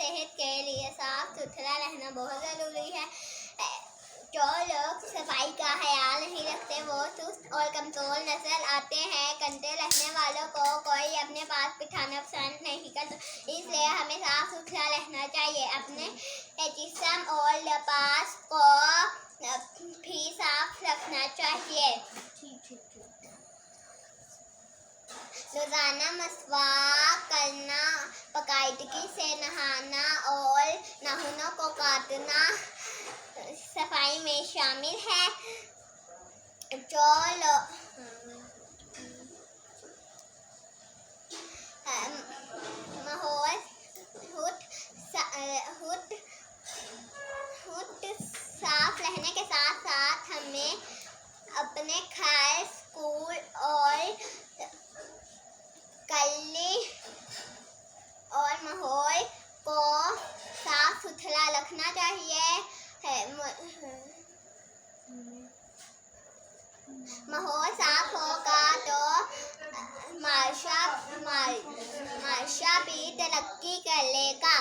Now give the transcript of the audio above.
सेहत के लिए साफ सुथरा रहना बहुत ज़रूरी है। जो लोग सफाई का ख्याल नहीं रखते वो सुस्त और कमज़ोर नजर आते हैं। गंदे रहने वालों को कोई अपने पास बिठाना पसंद नहीं करता, इसलिए हमें साफ सुथरा रहना चाहिए। अपने जिस्म और लिबास को भी साफ रखना चाहिए। रोजाना मसवाक करना, बाकायदगी से नहाना और नाखूनों को काटना सफाई में शामिल है। जो लोग साफ रहने के साथ साथ हमें अपने घर, स्कूल और गली और माहौल को साफ सुथरा रखना चाहिए। माहौल साफ होगा तो माशा भी तरक्की कर लेगा।